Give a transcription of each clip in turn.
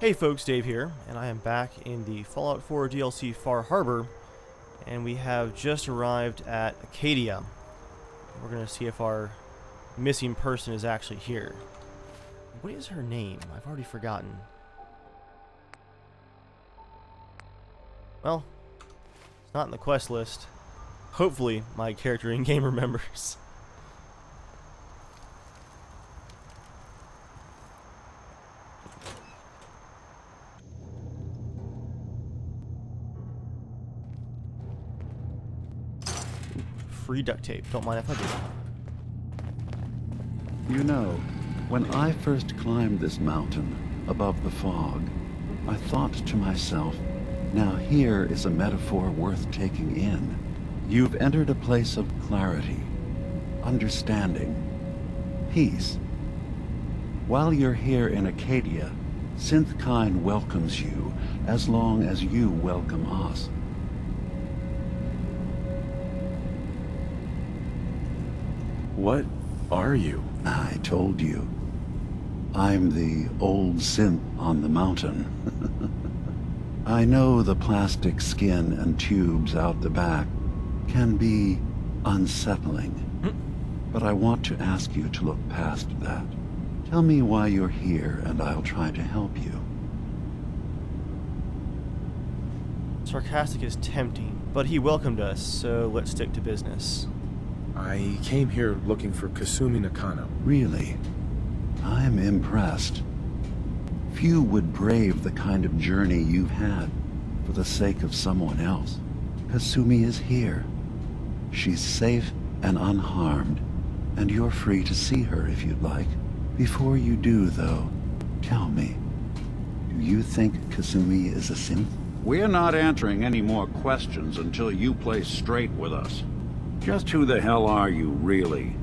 Hey folks, Dave here, and I am back in the Fallout 4 DLC Far Harbor, and we have just arrived at Acadia. We're going to see if our missing person is actually here. What is her name? I've already forgotten. Well, it's not in the quest list. Hopefully, my character in-game remembers. Free duct tape. Don't mind if I do. You know, when I first climbed this mountain above the fog, I thought to myself, now here is a metaphor worth taking in. You've entered a place of clarity, understanding, peace. While you're here in Acadia, Synthkind welcomes you as long as you welcome us. What are you? I told you. I'm the old synth on the mountain. I know the plastic skin and tubes out the back can be unsettling, but I want to ask you to look past that. Tell me why you're here and I'll try to help you. Sarcastic is tempting, but he welcomed us, so let's stick to business. I came here looking for Kasumi Nakano. Really? I'm impressed. Few would brave the kind of journey you've had for the sake of someone else. Kasumi is here. She's safe and unharmed, and you're free to see her if you'd like. Before you do, though, tell me, do you think Kasumi is a synth? We're not answering any more questions until you play straight with us. Just who the hell are you, really?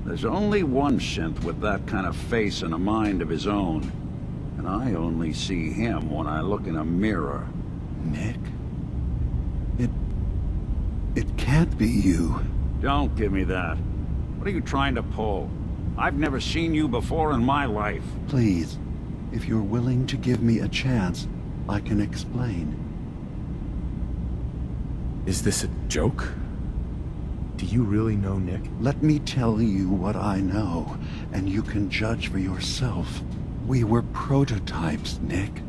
There's only one synth with that kind of face and a mind of his own. And I only see him when I look in a mirror. Nick? It can't be you. Don't give me that. What are you trying to pull? I've never seen you before in my life. Please, if you're willing to give me a chance, I can explain. Is this a joke? Do you really know Nick? Let me tell you what I know, and you can judge for yourself. We were prototypes, Nick.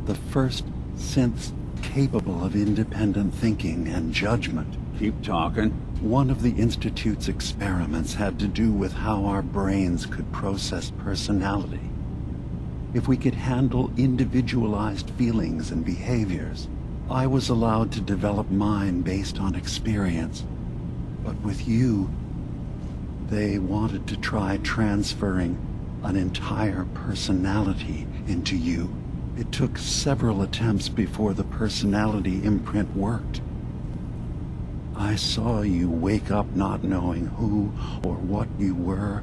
The first synths capable of independent thinking and judgment. Keep talking. One of the Institute's experiments had to do with how our brains could process personality. If we could handle individualized feelings and behaviors, I was allowed to develop mine based on experience. But with you, they wanted to try transferring an entire personality into you. It took several attempts before the personality imprint worked. I saw you wake up not knowing who or what you were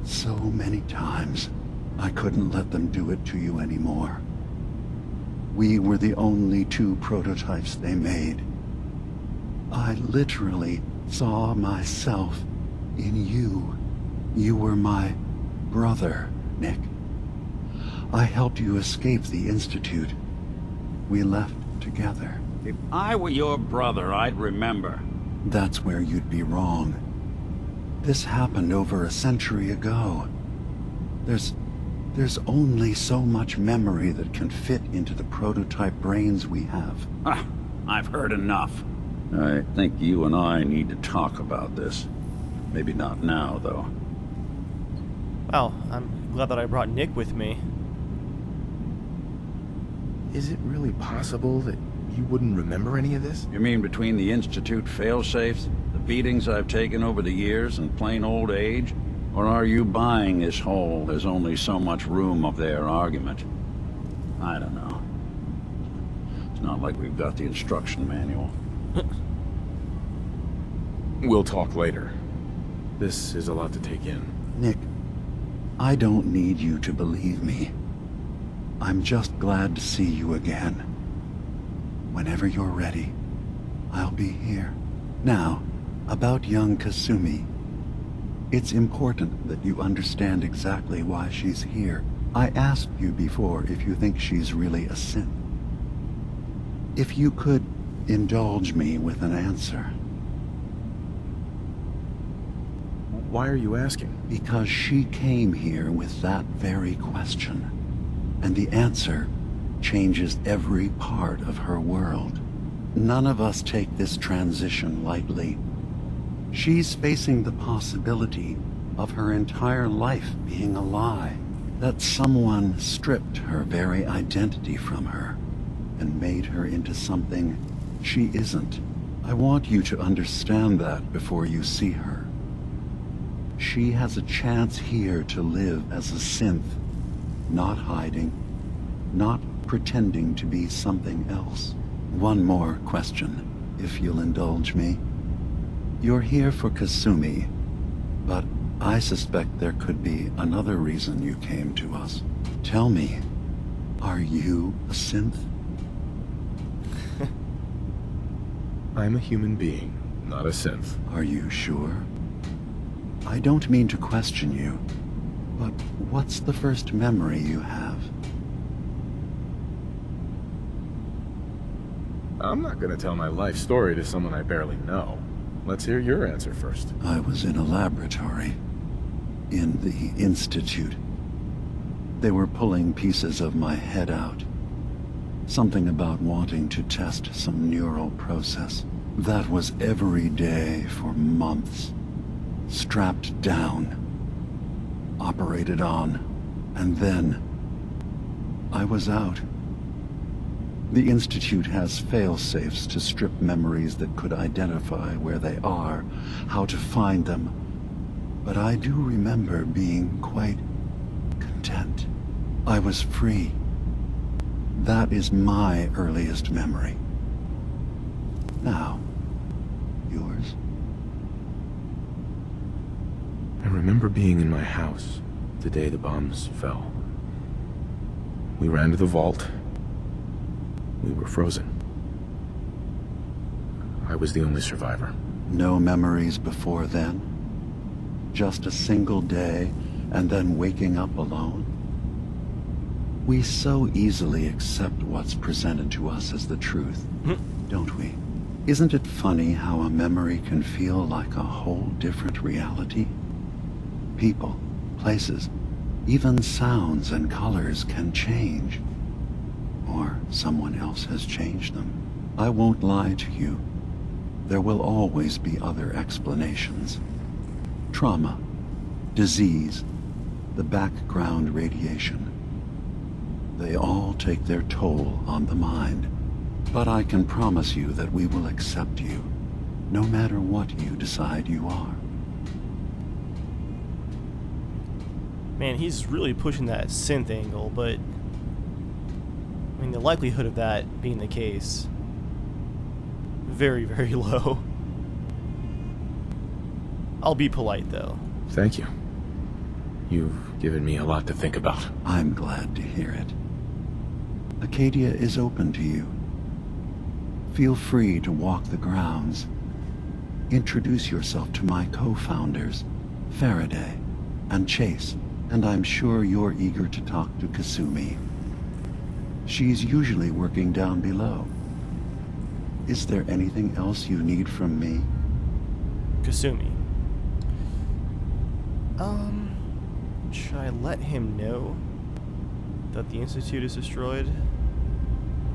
so many times. I couldn't let them do it to you anymore. We were the only two prototypes they made. I literally saw myself in you. You were my brother, Nick. I helped you escape the Institute. We left together. If I were your brother, I'd remember. That's where you'd be wrong. This happened over a century ago. There's only so much memory that can fit into the prototype brains we have. I've heard enough. I think you and I need to talk about this. Maybe not now, though. Wow, I'm glad that I brought Nick with me. Is it really possible that you wouldn't remember any of this? You mean between the Institute failsafes, the beatings I've taken over the years, and plain old age? Or are you buying this whole "there's only so much room" of their argument? I don't know. It's not like we've got the instruction manual. We'll talk later. This is a lot to take in. Nick, I don't need you to believe me. I'm just glad to see you again. Whenever you're ready, I'll be here. Now, about young Kasumi. It's important that you understand exactly why she's here. I asked you before if you think she's really a synth. If you could indulge me with an answer. Why are you asking? Because she came here with that very question. And the answer changes every part of her world. None of us take this transition lightly. She's facing the possibility of her entire life being a lie. That someone stripped her very identity from her and made her into something she isn't. I want you to understand that before you see her. She has a chance here to live as a synth, not hiding, not pretending to be something else. One more question, if you'll indulge me. You're here for Kasumi, but I suspect there could be another reason you came to us. Tell me, are you a synth? I'm a human being, not a synth. Are you sure? I don't mean to question you, but what's the first memory you have? I'm not gonna tell my life story to someone I barely know. Let's hear your answer first. I was in a laboratory. In the Institute. They were pulling pieces of my head out. Something about wanting to test some neural process. That was every day for months. Strapped down. Operated on. And then I was out. The Institute has fail-safes to strip memories that could identify where they are, how to find them. But I do remember being quite content. I was free. That is my earliest memory. Now, yours? I remember being in my house the day the bombs fell. We ran to the vault. We were frozen. I was the only survivor. No memories before then? Just a single day, and then waking up alone? We so easily accept what's presented to us as the truth, don't we? Isn't it funny how a memory can feel like a whole different reality? People, places, even sounds and colors can change. Or someone else has changed them. I won't lie to you. There will always be other explanations. Trauma, disease, the background radiation. They all take their toll on the mind. But I can promise you that we will accept you, no matter what you decide you are. Man, he's really pushing that synth angle, but I mean, the likelihood of that being the case, very, very low. I'll be polite, though. Thank you. You've given me a lot to think about. I'm glad to hear it. Acadia is open to you. Feel free to walk the grounds. Introduce yourself to my co-founders, Faraday and Chase, and I'm sure you're eager to talk to Kasumi. She's usually working down below. Is there anything else you need from me? Kasumi. Should I let him know that the Institute is destroyed?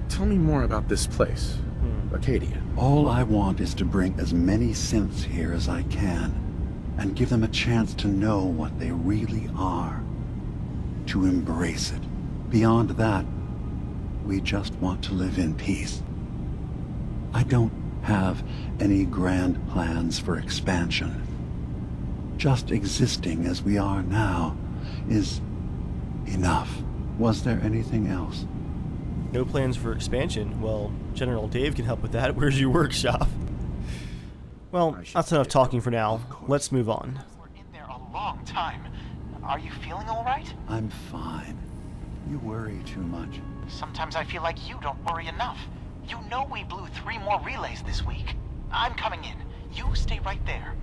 Tell me more about this place, Acadia. All I want is to bring as many synths here as I can, and give them a chance to know what they really are. To embrace it. Beyond that, we just want to live in peace. I don't have any grand plans for expansion. Just existing as we are now is enough. Was there anything else? No plans for expansion? Well, General Dave can help with that. Where's your workshop? Well, that's enough talking for now. Let's move on. We're in there a long time. Are you feeling all right? I'm fine. You worry too much. Sometimes I feel like you don't worry enough. You know we blew 3 more relays this week. I'm coming in. You stay right there.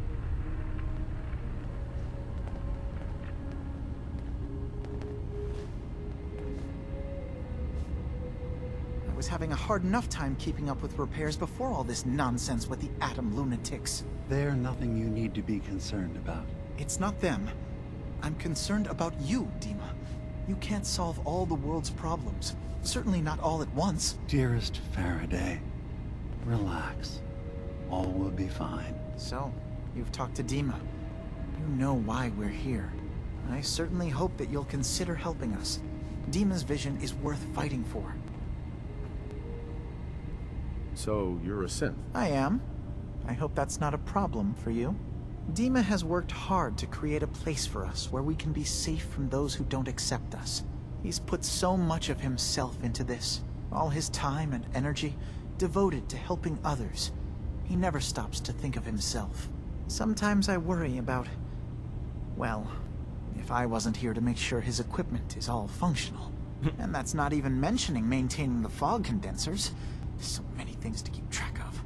having a hard enough time keeping up with repairs before all this nonsense with the atom lunatics. They're nothing you need to be concerned about. It's not them. I'm concerned about you, Dima. You can't solve all the world's problems. Certainly not all at once. Dearest Faraday, relax. All will be fine. So, you've talked to Dima. You know why we're here. I certainly hope that you'll consider helping us. Dima's vision is worth fighting for. So, you're a synth? I am. I hope that's not a problem for you. Dima has worked hard to create a place for us where we can be safe from those who don't accept us. He's put so much of himself into this, all his time and energy devoted to helping others. He never stops to think of himself. Sometimes I worry about, well, if I wasn't here to make sure his equipment is all functional. And that's not even mentioning maintaining the fog condensers. So many things to keep track of.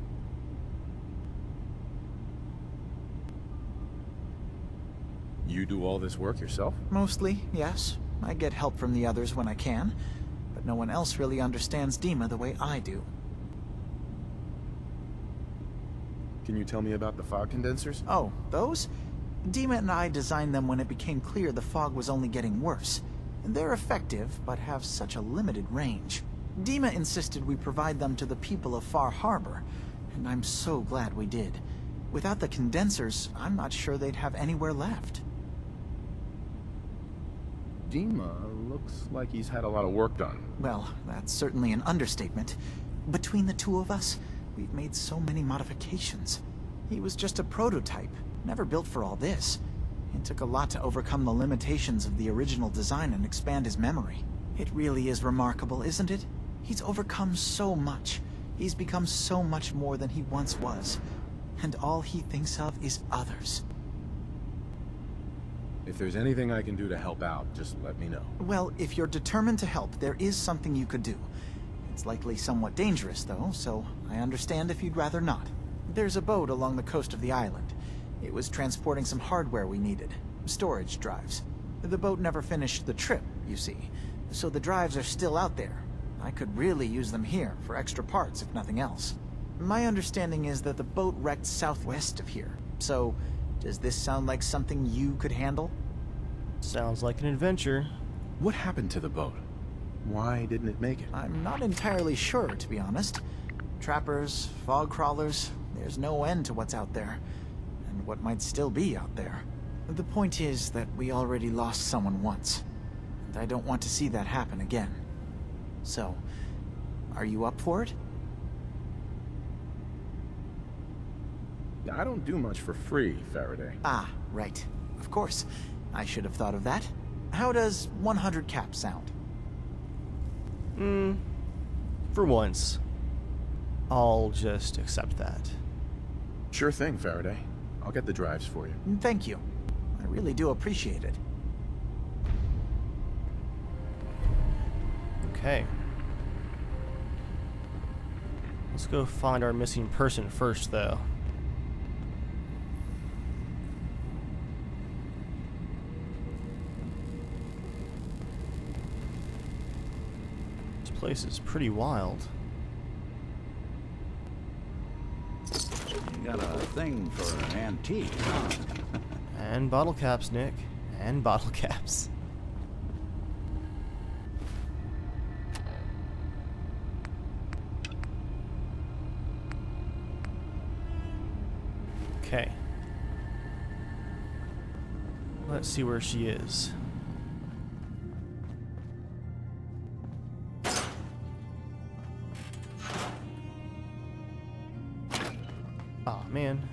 You do all this work yourself? Mostly, yes. I get help from the others when I can, but no one else really understands Dima the way I do. Can you tell me about the fog condensers? Oh, those? Dima and I designed them when it became clear the fog was only getting worse. They're effective, but have such a limited range. Dima insisted we provide them to the people of Far Harbor, and I'm so glad we did. Without the condensers, I'm not sure they'd have anywhere left. Dima looks like he's had a lot of work done. Well, that's certainly an understatement. Between the two of us, we've made so many modifications. He was just a prototype, never built for all this. It took a lot to overcome the limitations of the original design and expand his memory. It really is remarkable, isn't it? He's overcome so much. He's become so much more than he once was. And all he thinks of is others. If there's anything I can do to help out, just let me know. Well, if you're determined to help, there is something you could do. It's likely somewhat dangerous, though, so I understand if you'd rather not. There's a boat along the coast of the island. It was transporting some hardware we needed. Storage drives. The boat never finished the trip, you see, so the drives are still out there. I could really use them here for extra parts, if nothing else. My understanding is that the boat wrecked southwest of here, so does this sound like something you could handle? Sounds like an adventure. What happened to the boat? Why didn't it make it? I'm not entirely sure, to be honest. Trappers, fog crawlers, there's no end to what's out there, and what might still be out there. The point is that we already lost someone once, and I don't want to see that happen again. So, are you up for it? Yeah, I don't do much for free, Faraday. Ah, right. Of course. I should have thought of that. How does 100 caps sound? For once, I'll just accept that. Sure thing, Faraday. I'll get the drives for you. Thank you. I really do appreciate it. Okay. Let's go find our missing person first, though. This place is pretty wild. You got a thing for an antique, huh? And bottle caps, Nick. And bottle caps. Okay. Let's see where she is. Aw, man.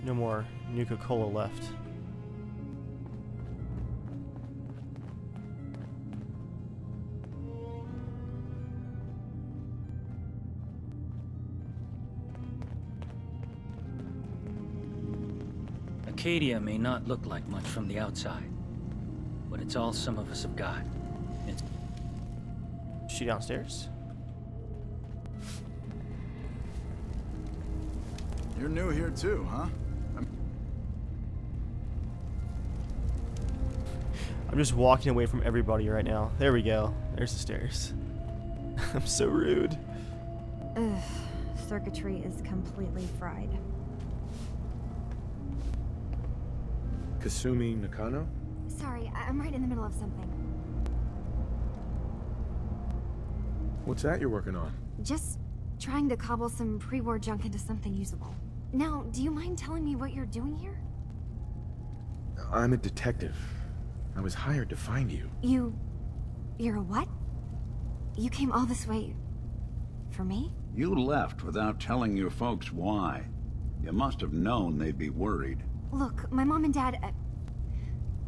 No more Nuka-Cola left. Acadia may not look like much from the outside, but it's all some of us have got. It's Is she downstairs? You're new here too, huh? I'm just walking away from everybody right now. There we go. There's the stairs. I'm so rude. Ugh, circuitry is completely fried. Kasumi Nakano? Sorry, I'm right in the middle of something. What's that you're working on? Just trying to cobble some pre-war junk into something usable. Now, do you mind telling me what you're doing here? I'm a detective. I was hired to find you. You're a what? You came all this way... for me? You left without telling your folks why. You must have known they'd be worried. Look, my mom and dad...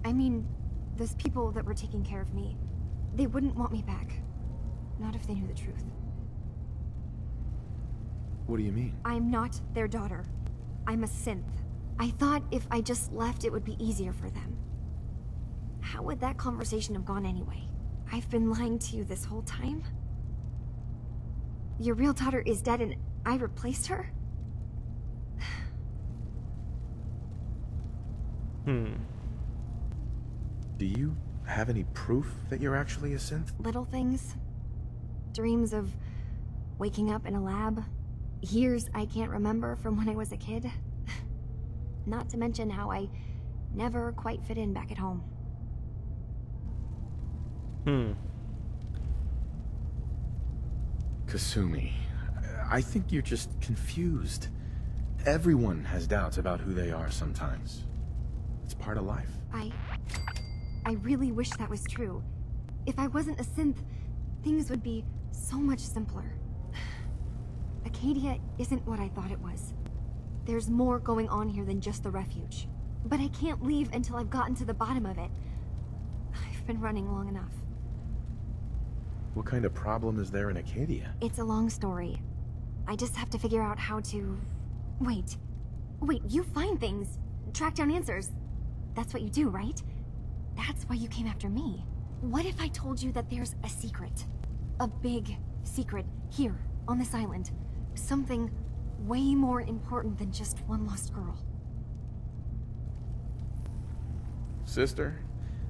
I mean, those people that were taking care of me, they wouldn't want me back. Not if they knew the truth. What do you mean? I'm not their daughter. I'm a synth. I thought if I just left, it would be easier for them. How would that conversation have gone anyway? I've been lying to you this whole time? Your real daughter is dead and I replaced her? Do you have any proof that you're actually a synth? Little things. Dreams of waking up in a lab. Years I can't remember from when I was a kid. Not to mention how I never quite fit in back at home. Kasumi, I think you're just confused. Everyone has doubts about who they are sometimes. It's part of life. I really wish that was true. If I wasn't a synth, things would be so much simpler. Acadia isn't what I thought it was. There's more going on here than just the refuge. But I can't leave until I've gotten to the bottom of it. I've been running long enough. What kind of problem is there in Acadia? It's a long story. I just have to figure out how to... Wait, you find things, track down answers. That's what you do, right? That's why you came after me. What if I told you that there's a secret? A big secret here, on this island. Something way more important than just one lost girl. Sister,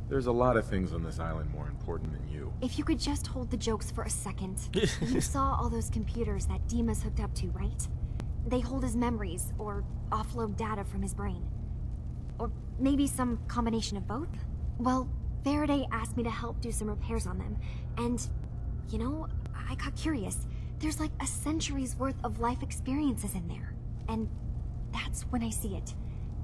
there's a lot of things on this island more important than you. If you could just hold the jokes for a second. You saw all those computers that Dima's hooked up to, right? They hold his memories, or offload data from his brain. Or maybe some combination of both? Well, Faraday asked me to help do some repairs on them, and, you know, I got curious. There's like a century's worth of life experiences in there. And that's when I see it.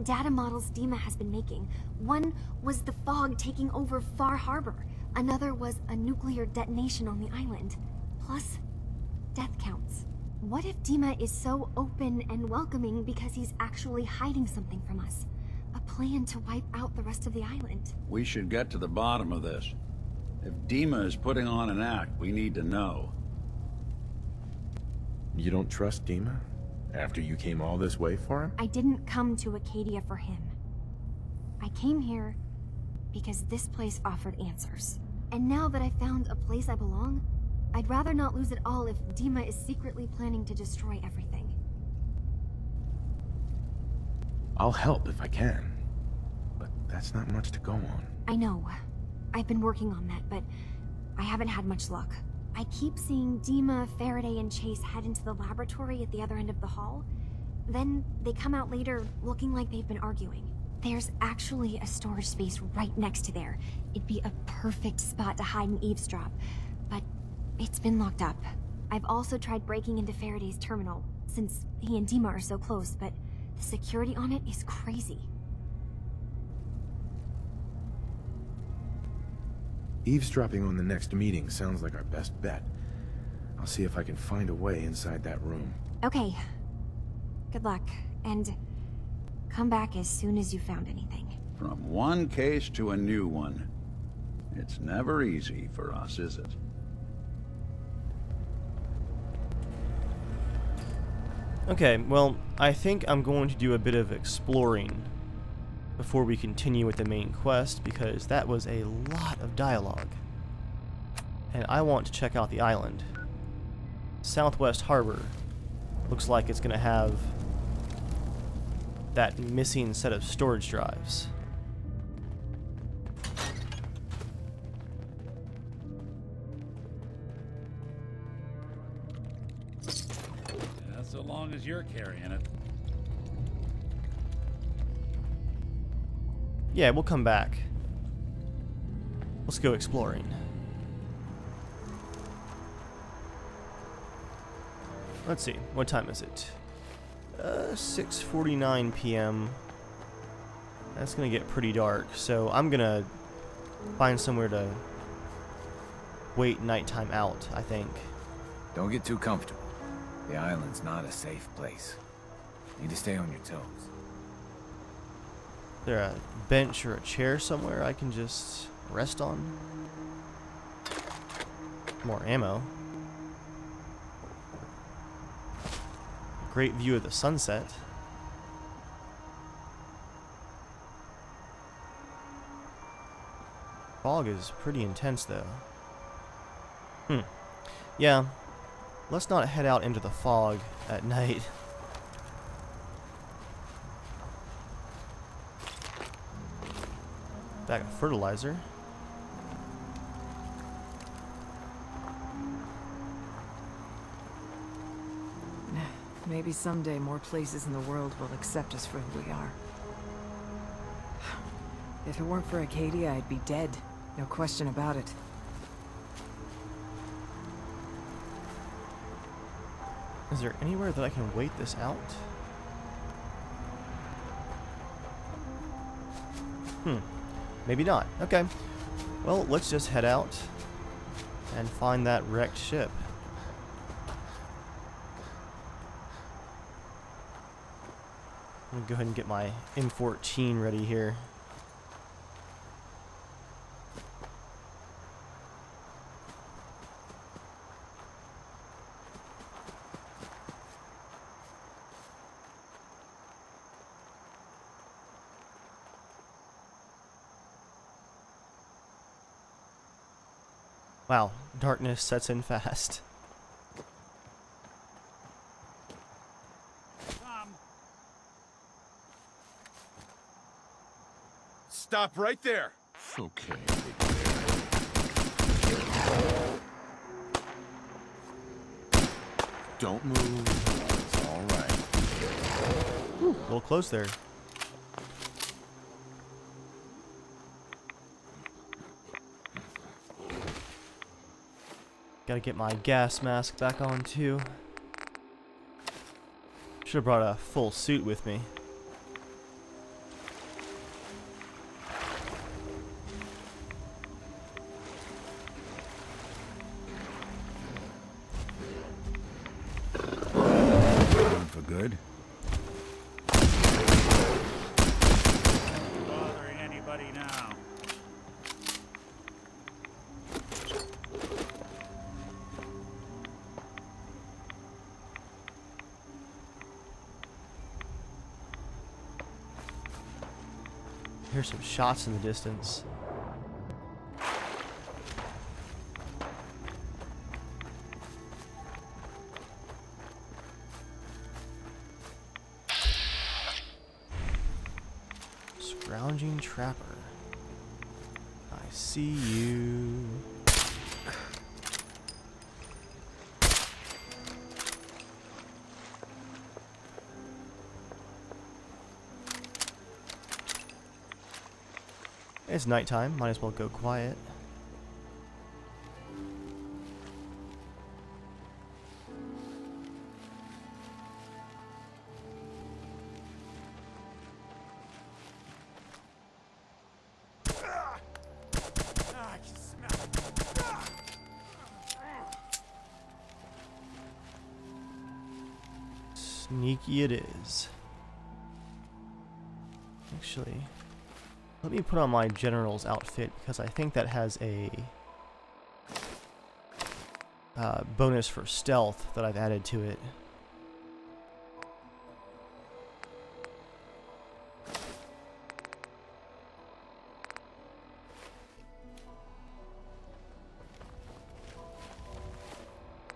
Data models Dima has been making. One was the fog taking over Far Harbor. Another was a nuclear detonation on the island. Plus, death counts. What if Dima is so open and welcoming because he's actually hiding something from us? A plan to wipe out the rest of the island. We should get to the bottom of this. If Dima is putting on an act, we need to know. You don't trust Dima? After you came all this way for him? I didn't come to Acadia for him. I came here because this place offered answers. And now that I found a place I belong, I'd rather not lose it all if Dima is secretly planning to destroy everything. I'll help if I can. But that's not much to go on. I know. I've been working on that, but I haven't had much luck. I keep seeing Dima, Faraday, and Chase head into the laboratory at the other end of the hall. Then they come out later looking like they've been arguing. There's actually a storage space right next to there. It'd be a perfect spot to hide and eavesdrop, but it's been locked up. I've also tried breaking into Faraday's terminal, since he and Dima are so close, but the security on it is crazy. Eavesdropping on the next meeting sounds like our best bet. I'll see if I can find a way inside that room. Okay. Good luck, and come back as soon as you found anything. From one case to a new one. It's never easy for us, is it? Okay, well, I think I'm going to do a bit of exploring before we continue with the main quest, because that was a lot of dialogue. And I want to check out the island. Southwest Harbor looks like it's going to have that missing set of storage drives. long as you're carrying it. Yeah, we'll come back. Let's go exploring. Let's see, what time is it? 6:49 p.m. That's gonna get pretty dark, so I'm gonna find somewhere to wait nighttime out, I think. Don't get too comfortable. The island's not a safe place. Need to stay on your toes. Is there a bench or a chair somewhere I can just rest on? More ammo. Great view of the sunset. Fog is pretty intense though. Yeah. Let's not head out into the fog at night. Bag of fertilizer. Maybe someday more places in the world will accept us for who we are. If it weren't for Acadia, I'd be dead. No question about it. Is there anywhere that I can wait this out? Maybe not. Okay. Well, let's just head out and find that wrecked ship. I'm gonna go ahead and get my M14 ready here. Wow, darkness sets in fast. Stop right there. Okay. Don't move. It's all right. Whew, a little close there. Gotta get my gas mask back on too. Should have brought a full suit with me. For good? Bothering anybody now? Here's some shots in the distance. Scrounging trapper. I see you. It's nighttime, might as well go quiet. Sneaky it is. Actually, let me put on my general's outfit because I think that has a bonus for stealth that I've added to it.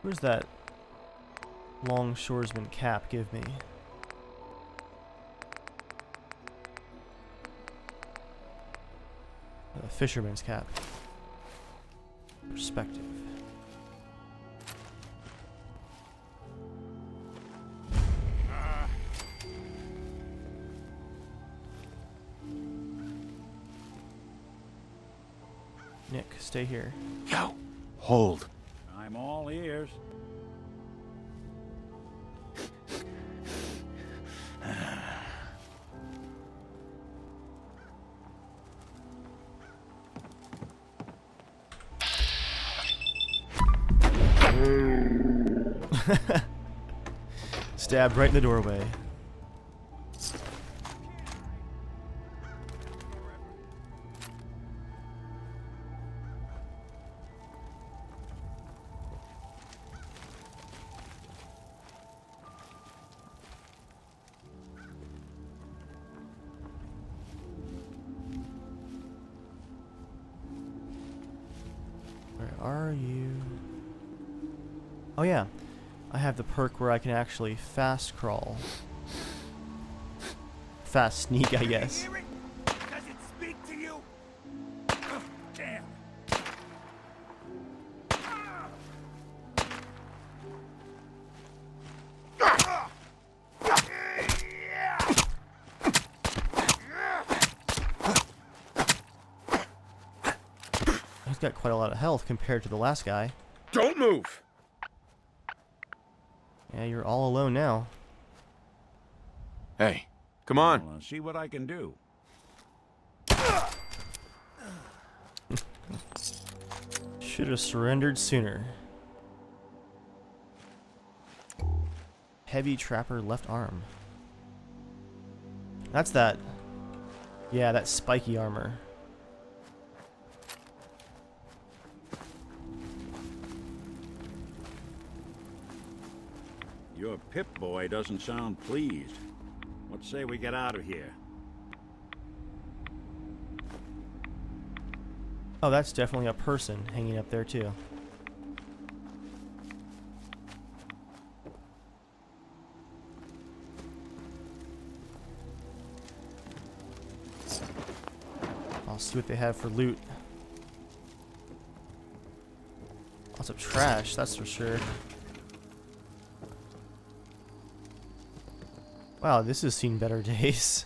What does that longshoresman cap give me? A fisherman's cap. Perspective. stay here. Yo, hold. I'm all ears. Stabbed right in the doorway. Where are you? Oh yeah, I have the perk where I can actually fast crawl. Fast sneak, I guess. Does it speak to you? Damn. He's got quite a lot of health compared to the last guy. Don't move! Yeah, you're all alone now. Hey, come on. Well, see what I can do. Should have surrendered sooner. Heavy trapper left arm. That's that. Yeah, that spiky armor. Your Pip-Boy doesn't sound pleased. What say we get out of here? Oh, that's definitely a person hanging up there too. I'll see what they have for loot. Lots of trash, that's for sure. Wow, this has seen better days.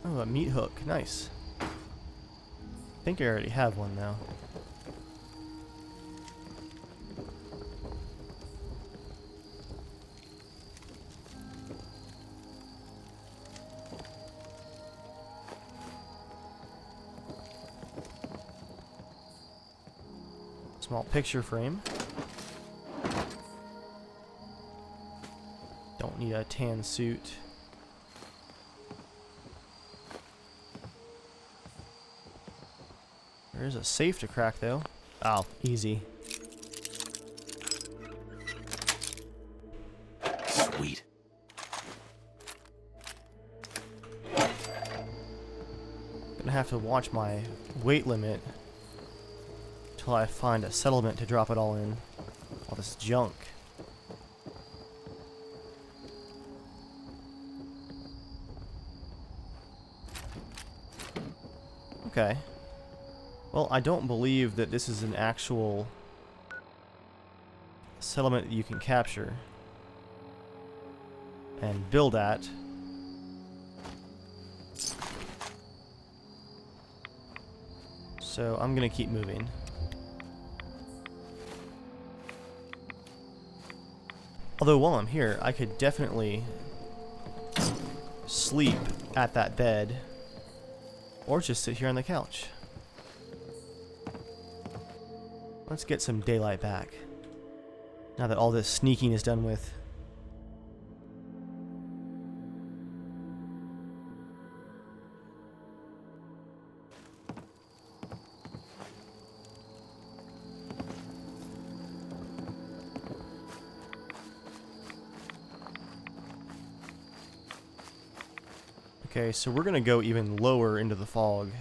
Oh, a meat hook. Nice. I think I already have one now. Small picture frame. Don't need a tan suit. There is a safe to crack though. Oh, easy. Sweet. Gonna have to watch my weight limit till I find a settlement to drop it all in. All this junk. Okay. Well, I don't believe that this is an actual settlement that you can capture and build at. So I'm gonna keep moving. Although while I'm here, I could definitely sleep at that bed or just sit here on the couch. Let's get some daylight back now that all this sneaking is done with. Okay, so we're gonna go even lower into the fog.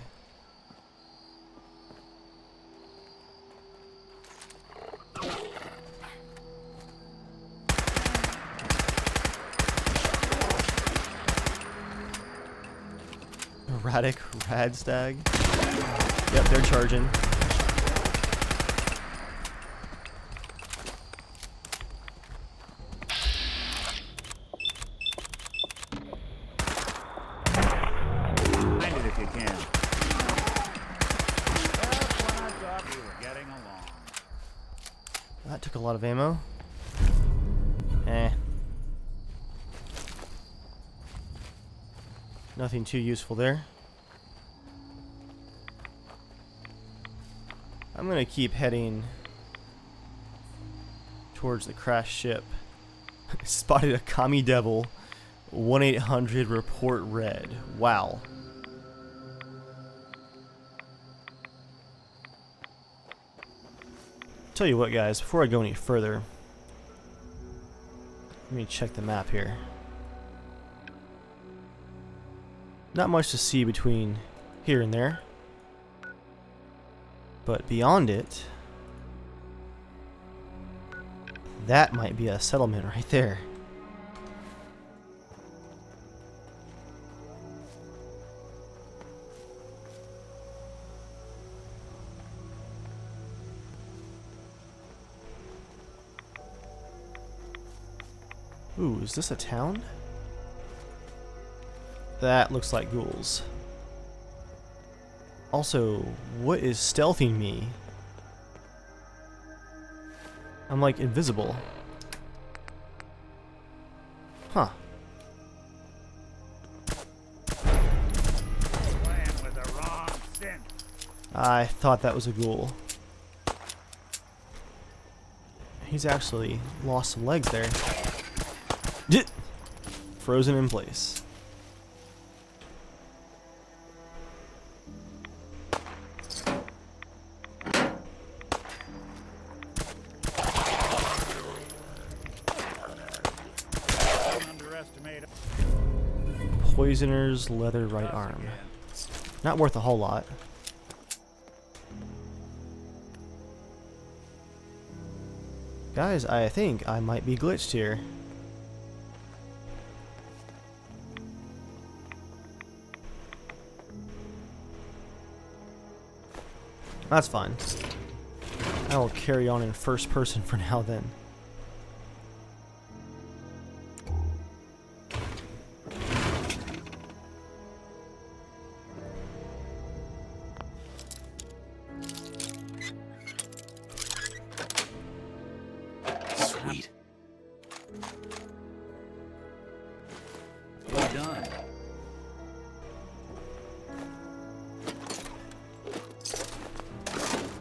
Erratic Radstag. Yep, they're charging. that took a lot of ammo. Nothing too useful there. I'm gonna keep heading towards the crashed ship. Spotted a commie devil. 1-800 report red. Wow. Tell you what, guys, before I go any further, let me check the map here. Not much to see between here and there, but beyond it, that might be a settlement right there. Ooh, is this a town? That looks like ghouls. Also, what is stealthing me? I'm like invisible. Huh. I thought that was a ghoul. He's actually lost some legs there. Frozen in place. Poisoner's leather right arm. Not worth a whole lot. Guys, I think I might be glitched here. That's fine. I will carry on in first person for now then. Sweet. Well done.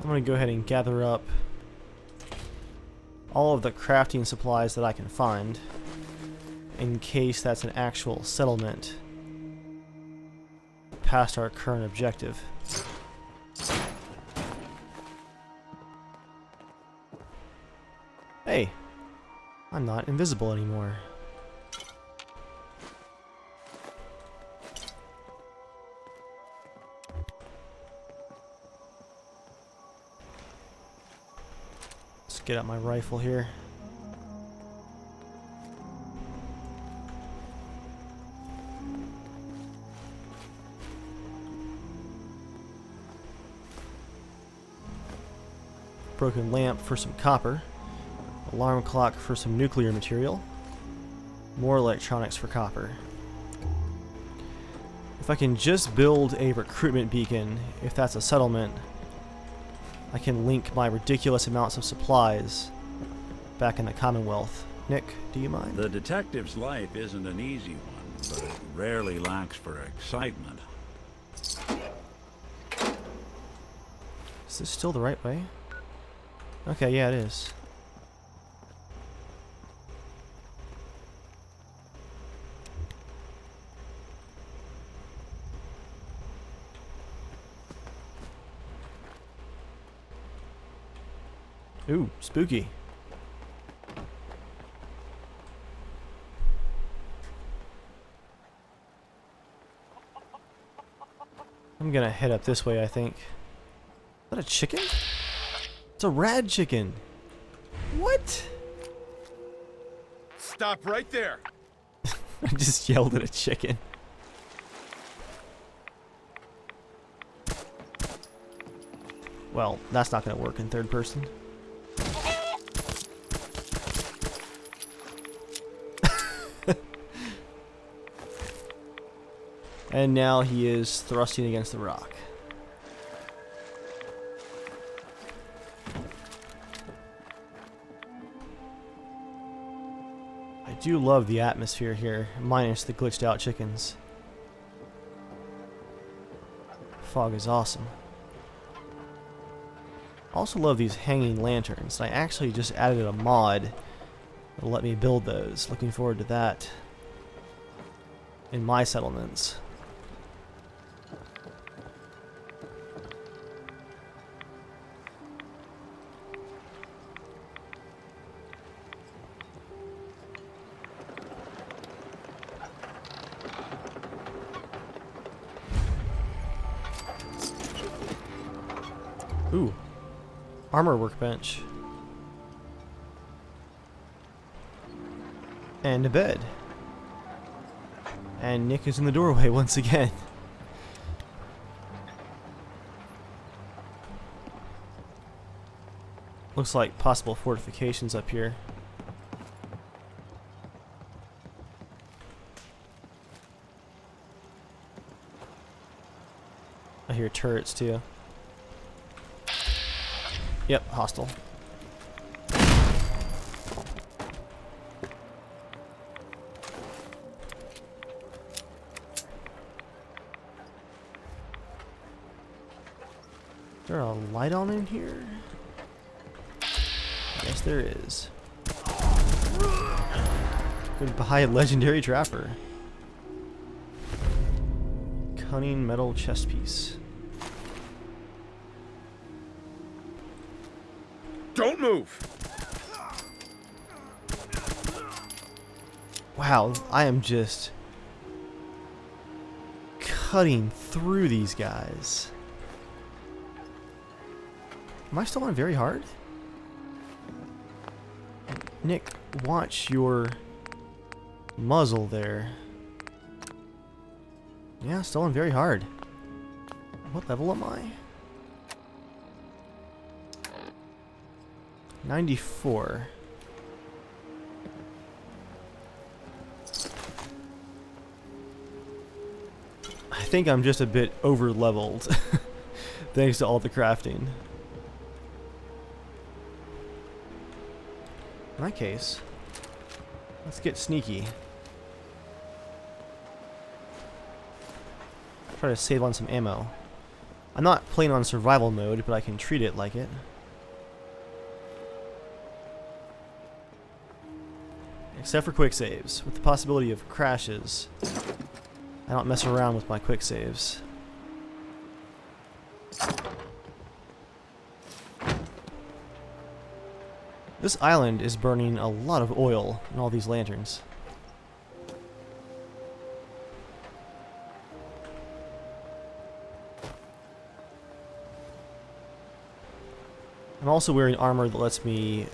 I'm going to go ahead and gather up all of the crafting supplies that I can find in case that's an actual settlement past our current objective. Hey, I'm not invisible anymore. Get out my rifle here. Broken lamp for some copper. Alarm clock for some nuclear material. More electronics for copper. If I can just build a recruitment beacon, if that's a settlement, I can link my ridiculous amounts of supplies back in the Commonwealth. Nick, do you mind? The detective's life isn't an easy one, but it rarely lacks for excitement. Is this still the right way? Okay, yeah, it is. Ooh, spooky. I'm gonna head up this way, I think. Is that a chicken? It's a rad chicken. What? Stop right there. I just yelled at a chicken. Well, that's not gonna work in third person. And now he is thrusting against the rock. do love the atmosphere here, minus the glitched out chickens. Fog is awesome. Also love these hanging lanterns. I actually just added a mod that'll let me build those. Looking forward to that in my settlements. Ooh, armor workbench. And a bed. And Nick is in the doorway once again. Looks like possible fortifications up here. I hear turrets too. Yep, hostile. Is there a light on in here? Yes, there is. Goodbye, legendary trapper. Cunning metal chest piece. Don't move! Wow, I am just cutting through these guys. Am I still on very hard? Nick, watch your muzzle there. Yeah, still on very hard. What level am I? 94. I think I'm just a bit over leveled thanks to all the crafting. In that case, let's get sneaky. Try to save on some ammo. I'm not playing on survival mode, but I can treat it like it. Except for quick saves. With the possibility of crashes, I don't mess around with my quick saves. This island is burning a lot of oil in all these lanterns. I'm also wearing armor that lets me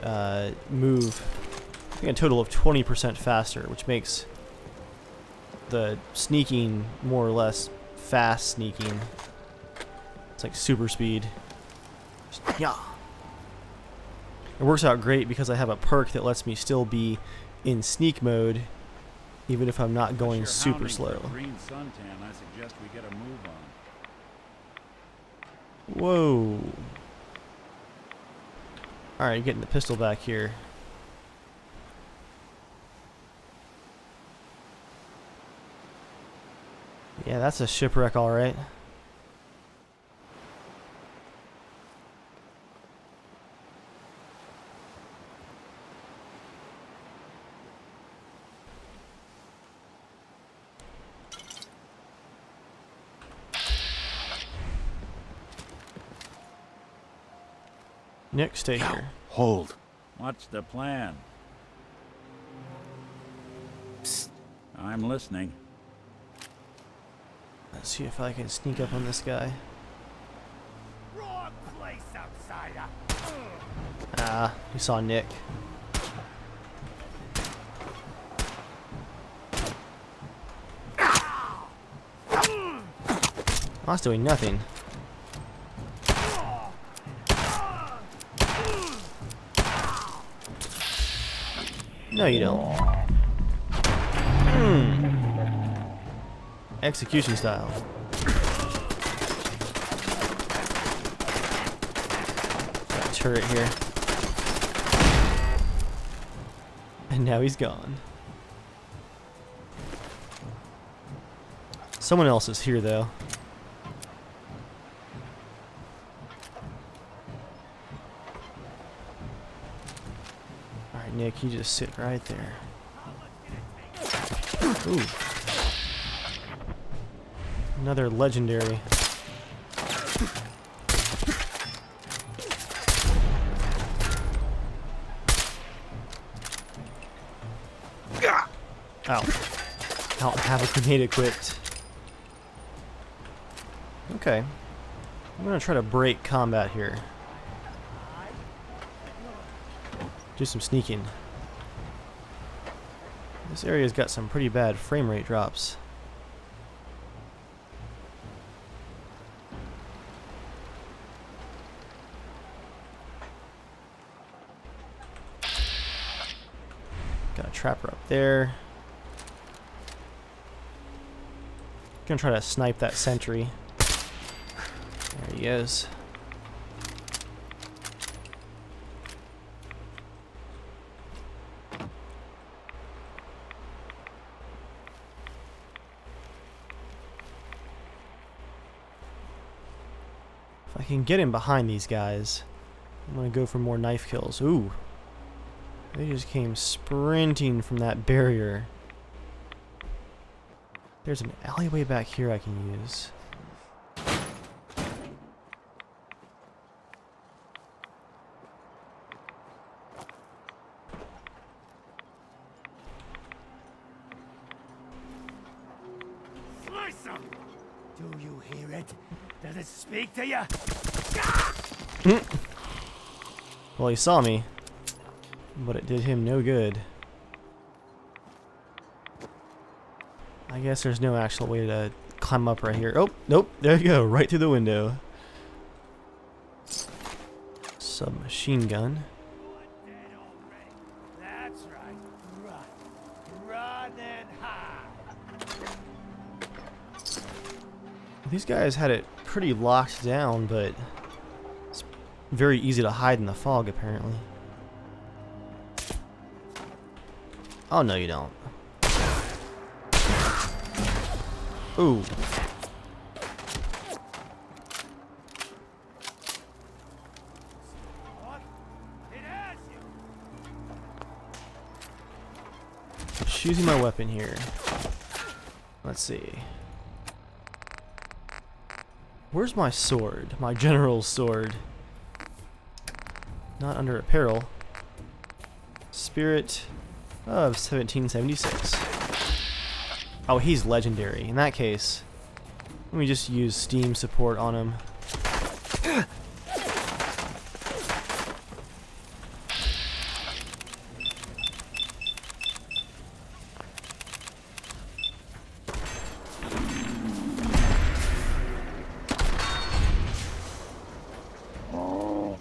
move, I think, a total of 20% faster, which makes the sneaking more or less fast sneaking. It's like super speed. Yeah. It works out great because I have a perk that lets me still be in sneak mode even if I'm not going super slow. Green suntan, I suggest we get a move on. Whoa. Alright, getting the pistol back here. Yeah, that's a shipwreck, alright. Nick, stay here. Hold. What's the plan? Psst. I'm listening. Let's see if I can sneak up on this guy. Wrong place, outsider. Ah, he saw Nick. I was doing nothing. No, you don't. Execution style. Got a turret here. And now he's gone. Someone else is here, though. Alright, Nick, you just sit right there. Ooh. Another legendary. Ow. I don't have a grenade equipped. Okay. I'm gonna try to break combat here. Do some sneaking. This area's got some pretty bad frame rate drops. Got a trapper up there. Gonna try to snipe that sentry. There he is. If I can get him behind these guys, I'm gonna go for more knife kills. Ooh. They just came sprinting from that barrier. There's an alleyway back here I can use. Slice him! Do you hear it? Does it speak to you? Well, he saw me, but it did him no good. I guess there's no actual way to climb up right here. Oh, nope, there you go, right through the window. Submachine gun. That's right. Run. Run and hide. These guys had it pretty locked down, but it's very easy to hide in the fog, apparently. Oh, no, you don't. Ooh. It has you. Choosing my weapon here. Let's see. Where's my sword? My general's sword. Not under apparel. Spirit of 1776. Oh, he's legendary. In that case, let me just use Steam support on him.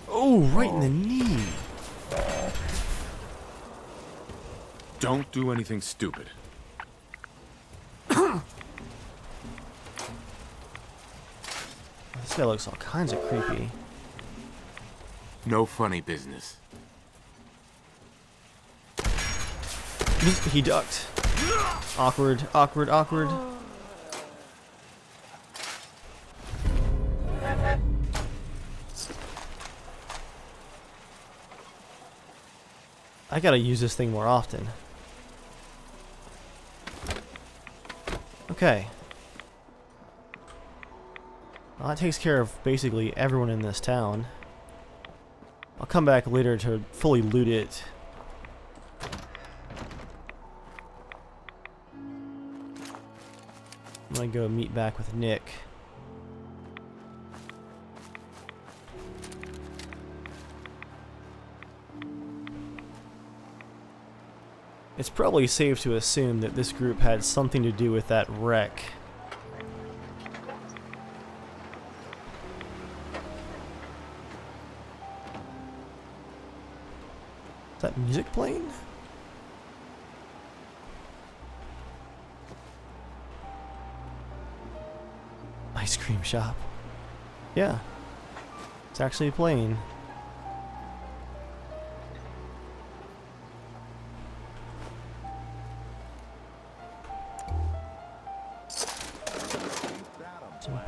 Oh, right in the knee. Don't do anything stupid. This guy looks all kinds of creepy. No funny business. He ducked. Awkward, awkward, awkward. I gotta use this thing more often. Okay. Well, that takes care of basically everyone in this town. I'll come back later to fully loot it. I'm gonna go meet back with Nick. It's probably safe to assume that this group had something to do with that wreck. Is that music playing? Ice cream shop. Yeah. It's actually playing.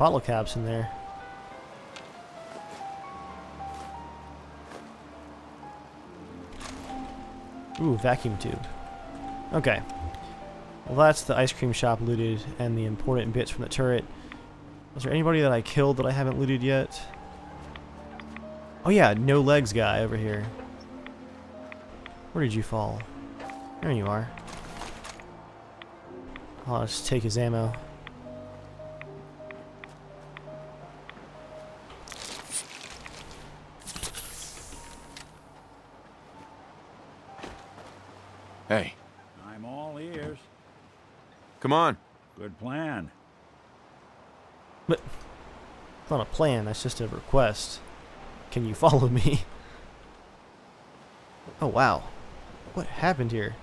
bottle caps in there. Ooh, vacuum tube. Okay. Well, that's the ice cream shop looted and the important bits from the turret. Was there anybody that I killed that I haven't looted yet? Oh yeah, no legs guy over here. Where did you fall? There you are. I'll just take his ammo. Hey, I'm all ears. come on. Good plan. But it's not a plan, that's just a request. Can you follow me? Oh wow. What happened here?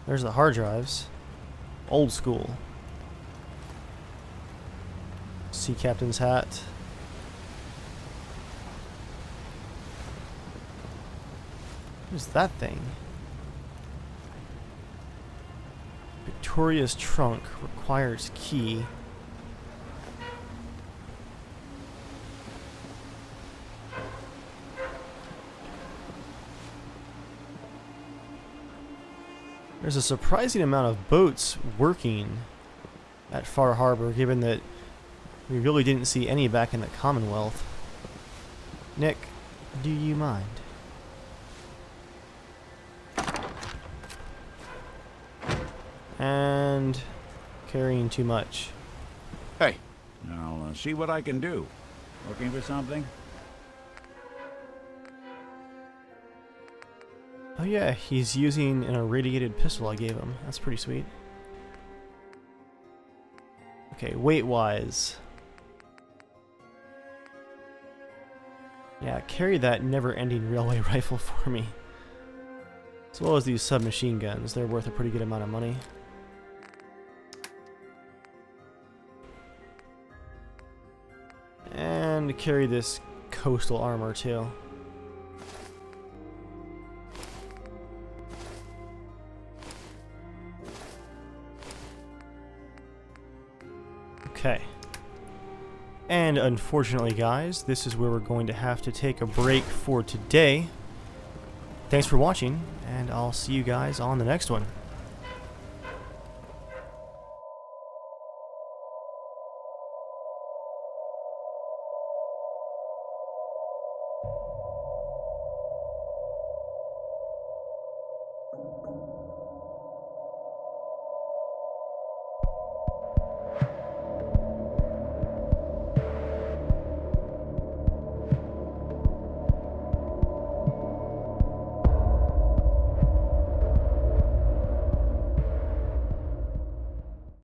There's the hard drives. Old school. Sea captain's hat. What is that thing? Victoria's trunk requires key. There's a surprising amount of boats working at Far Harbor, given that we really didn't see any back in the Commonwealth. Nick, do you mind? And carrying too much. Hey, I'll see what I can do. Looking for something? Oh yeah, he's using an irradiated pistol I gave him. That's pretty sweet. Okay, weight-wise. Yeah, carry that never-ending railway rifle for me. As well as these submachine guns. They're worth a pretty good amount of money. And carry this coastal armor too. Okay. And unfortunately, guys, this is where we're going to have to take a break for today. Thanks for watching, and I'll see you guys on the next one.